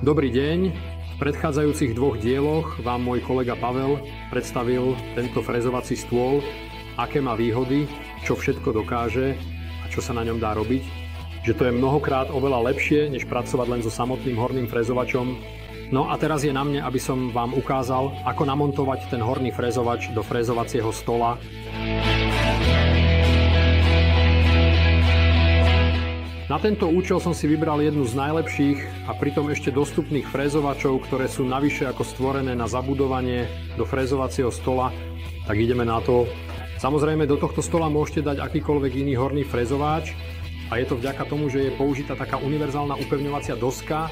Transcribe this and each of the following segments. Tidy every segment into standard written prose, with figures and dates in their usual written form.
Dobrý deň. V predchádzajúcich dvoch dieloch vám môj kolega Pavel predstavil tento frezovací stôl, aké má výhody, čo všetko dokáže a čo sa na ňom dá robiť. Že to je mnohokrát oveľa lepšie, než pracovať len so samotným horným frezovačom. No a teraz je na mne, aby som vám ukázal, ako namontovať ten horný frezovač do frezovacieho stola. Na tento účel som si vybral jednu z najlepších a pritom ešte dostupných frezovačov, ktoré sú navyše ako stvorené na zabudovanie do frezovacieho stola. Tak ideme na to. Samozrejme, do tohto stola môžete dať akýkoľvek iný horný frezovač a je to vďaka tomu, že je použitá taká univerzálna upevňovacia doska.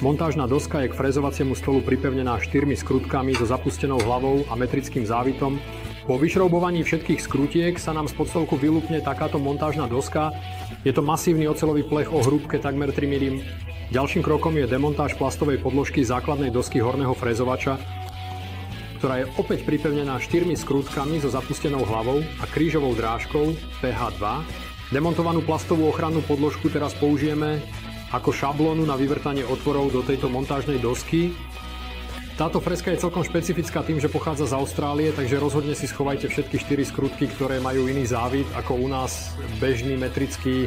Montážna doska je k frezovaciemu stolu pripevnená 4 skrutkami so zapustenou hlavou a metrickým závitom. Po vyšroubovaní všetkých skrutiek sa nám z podstolku vylúpne takáto montážna doska. Je to masívny oceľový plech o hrúbke takmer 3 mm. Ďalším krokom je demontáž plastovej podložky základnej dosky horného frezovača, ktorá je opäť pripevnená 4 skrutkami so zapustenou hlavou a krížovou drážkou PH2. Demontovanú plastovú ochrannú podložku teraz použijeme ako šablónu na vyvrtanie otvorov do tejto montážnej dosky. Táto freska je celkom špecifická tým, že pochádza z Austrálie, takže rozhodne si schovajte všetky 4 skrutky, ktoré majú iný závit ako u nás bežný metrický.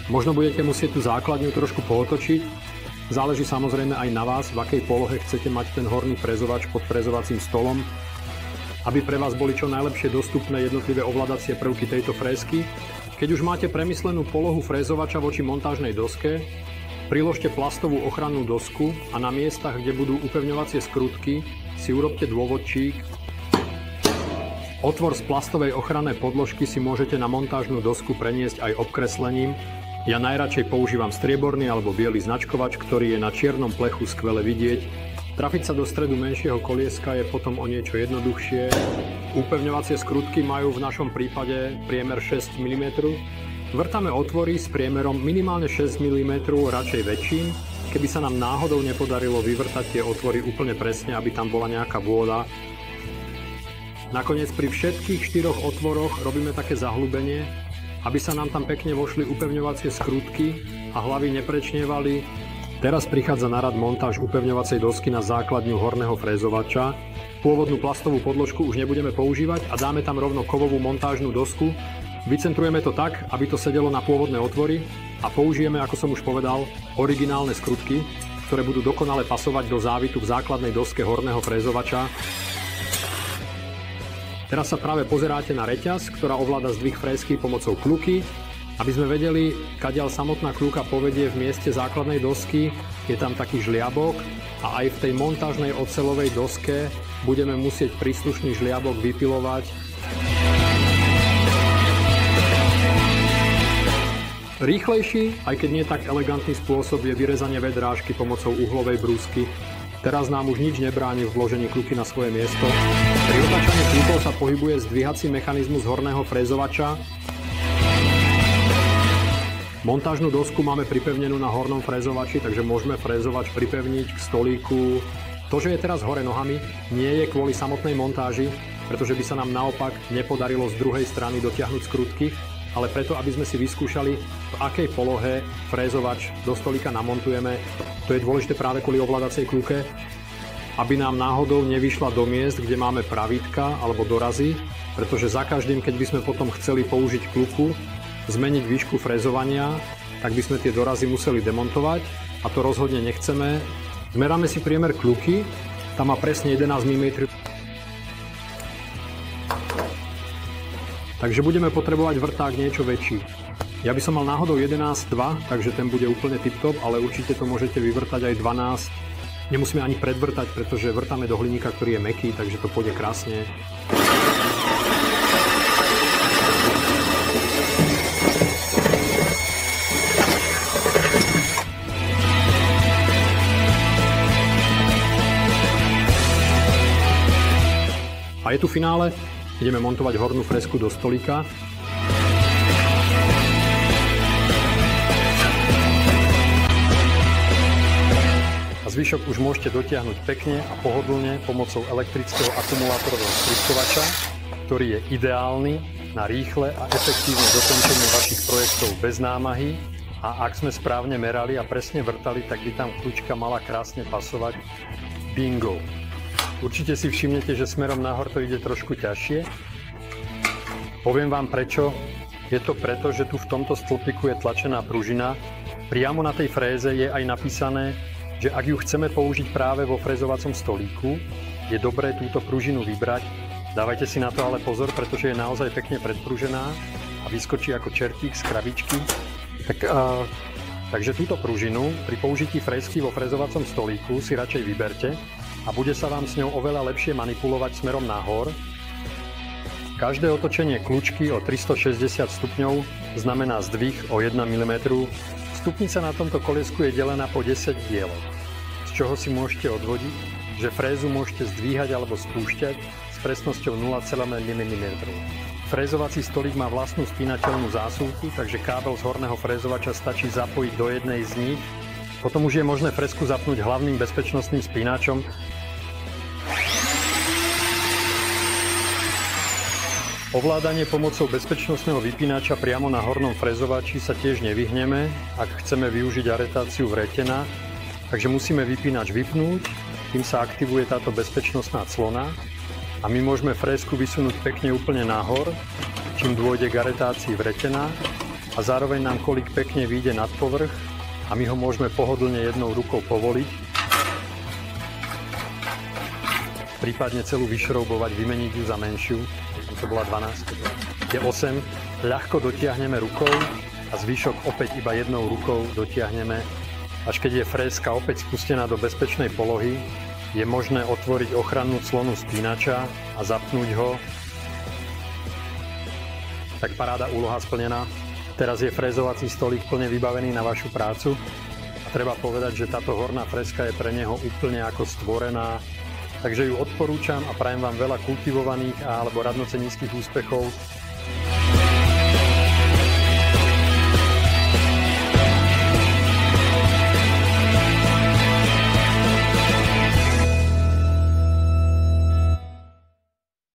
Možno budete musieť tú základňu trošku pootočiť. Záleží samozrejme aj na vás, v akej polohe chcete mať ten horný frezovač pod frezovacím stolom, aby pre vás boli čo najlepšie dostupné jednotlivé ovládacie prvky tejto fresky. Keď už máte premyslenú polohu frezovača voči montážnej doske, priložte plastovú ochrannú dosku a na miestach, kde budú upevňovacie skrutky, si urobte dôvodčík. Otvor z plastovej ochrannej podložky si môžete na montážnu dosku preniesť aj obkreslením. Ja najradšej používam strieborný alebo biely značkovač, ktorý je na čiernom plechu skvele vidieť. Trafiť sa do stredu menšieho kolieska je potom o niečo jednoduchšie. Upevňovacie skrutky majú v našom prípade priemer 6 mm. Vrtáme otvory s priemerom minimálne 6 mm, radšej väčším, keby sa nám náhodou nepodarilo vyvrtať tie otvory úplne presne, aby tam bola nejaká vôľa. Nakoniec pri všetkých 4 otvoroch robíme také zahlubenie, aby sa nám tam pekne vošli upevňovacie skrutky a hlavy neprečnievali. Teraz prichádza na rad montáž upevňovacej dosky na základňu horného frezovača. Pôvodnú plastovú podložku už nebudeme používať a dáme tam rovno kovovú montážnu dosku. Vycentrujeme to tak, aby to sedelo na pôvodné otvory a použijeme, ako som už povedal, originálne skrutky, ktoré budú dokonale pasovať do závitu v základnej doske horného frezovača. Teraz sa práve pozeráte na reťaz, ktorá ovláda zdvih fresky pomocou kľuky. Aby sme vedeli, kadiaľ samotná kľuka povedie v mieste základnej dosky, je tam taký žliabok a aj v tej montážnej oceľovej doske budeme musieť príslušný žliabok vypilovať. Rýchlejší, aj keď nie tak elegantný spôsob je vyrezanie vedrážky pomocou uhlovej brúsky. Teraz nám už nič nebráni v vložení kľuky na svoje miesto. Pri otáčaní kľukov sa pohybuje zdvihací mechanizmus horného frezovača. Montážnu dosku máme pripevnenú na hornom frezovači, takže môžeme frezovač pripevniť k stolíku. To, že je teraz hore nohami, nie je kvôli samotnej montáži, pretože by sa nám naopak nepodarilo z druhej strany dotiahnuť skrutky, ale preto, aby sme si vyskúšali, v akej polohe frezovač do stolíka namontujeme. To je dôležité práve kvôli ovládacej kľuke, aby nám náhodou nevyšla do miest, kde máme pravítka alebo dorazy, pretože za každým, keď by sme potom chceli použiť kľuku, zmeniť výšku frezovania, tak by sme tie dorazy museli demontovať a to rozhodne nechceme. Zmeráme si priemer kľuky, tam má presne 11 mm. Takže budeme potrebovať vrták niečo väčší. Ja by som mal náhodou 11,2, takže ten bude úplne tip-top, ale určite to môžete vyvrtať aj 12. Nemusíme ani predvrtať, pretože vrtáme do hliníka, ktorý je mäkký, takže to pôjde krásne. A je tu finále. Ideme montovať hornú fresku do stolíka. A zvyšok už môžete dotiahnuť pekne a pohodlne pomocou elektrického akumulátorového sprúdkovača, ktorý je ideálny na rýchle a efektívne dokončenie vašich projektov bez námahy A ak sme správne merali a presne vrtali, tak by tam kľúčka mala krásne pasovať. Bingo! Určite si všimnete, že smerom nahor to ide trošku ťažšie. Poviem vám prečo. Je to preto, že tu v tomto stĺpiku je tlačená pružina. Priamo na tej fréze je aj napísané, že ak ju chceme použiť práve vo frézovacom stolíku, je dobré túto pružinu vybrať. Dávajte si na to ale pozor, pretože je naozaj pekne predpružená a vyskočí ako čertík z krabičky. Takže túto pružinu pri použití frézky vo frézovacom stolíku si radšej vyberte a bude sa vám s ňou oveľa lepšie manipulovať smerom nahor. Každé otočenie kľúčky o 360 stupňov znamená zdvih o 1 mm. Stupnica na tomto koliesku je delená po 10 dielov, z čoho si môžete odvodiť, že frézu môžete zdvíhať alebo spúšťať s presnosťou 0,1 mm. Frézovací stolík má vlastnú spínateľnú zásuvku, takže kábel z horného frézovača stačí zapojiť do jednej z nich. Potom už je možné frézku zapnúť hlavným bezpečnostným spínačom. Ovládanie pomocou bezpečnostného vypínača priamo na hornom frézovači sa tiež nevyhneme, ak chceme využiť aretáciu vretena, takže musíme vypínač vypnúť, kým sa aktivuje táto bezpečnostná clona. A my môžeme frézku vysunúť pekne úplne nahor, čím dôjde k aretácii vretena a zároveň nám kolík pekne vyjde nad povrch a my ho môžeme pohodlne jednou rukou povoliť, prípadne celú vyšroubovať, vymeniť ju za menšiu, to bola 12, je 8, ľahko dotiahneme rukou a zvyšok opäť iba jednou rukou dotiahneme, až keď je frézka opäť spustená do bezpečnej polohy, je možné otvoriť ochrannú clonu spínača a zapnúť ho. Tak paráda, úloha splnená. Teraz je frézovací stolík plne vybavený na vašu prácu. A treba povedať, že táto horná frézka je pre neho úplne ako stvorená. Takže ju odporúčam a prajem vám veľa kultivovaných alebo radnoceníckych úspechov